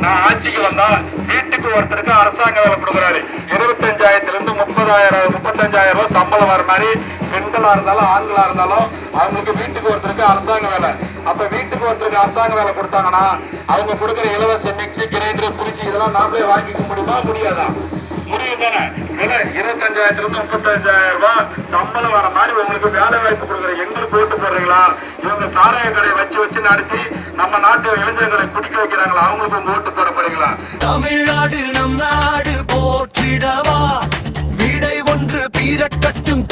நான் ஆட்சிக்கு வந்தா வீட்டுக்கு ஒருத்தருக்கு அரசாங்க வேலை கொடுக்குறாரு. 25,000 இருந்து 35,000 ரூபாய் சம்பளம் வர மாதிரி பெண்களா இருந்தாலும் ஆண்களா இருந்தாலும் அவங்களுக்கு வீட்டுக்கு ஒருத்தருக்கு அரசாங்க வேலை. அப்ப வீட்டுக்கு ஒருத்தருக்கு அரசாங்க வேலை கொடுத்தாங்கன்னா அவங்க கொடுக்குற இலவச மிக்சி, கிரைண்டர், குடிச்சி இதெல்லாம் நாமளே வாங்கிக்க முடியுமா? முடியாதா? முடியும் தானே. 25,000 இருந்து 35,000 ரூபாய் சம்பளம் வர மாதிரி உங்களுக்கு வேலை வாய்ப்பு கொடுக்குற எங்களுக்கு ஓட்டு போடுறீங்களா? இவங்க சாராய கடையை வச்சு நடத்தி நம்ம நாட்டு இளைஞர்களை குடிக்க வைக்கிறாங்களா? அவங்களுக்கு உங்க ஓட்டு போடப்படுங்களா? தமிழ்நாடு நம் நாடு போற்றிடவா, விடை ஒன்று பீரட்டட்டும்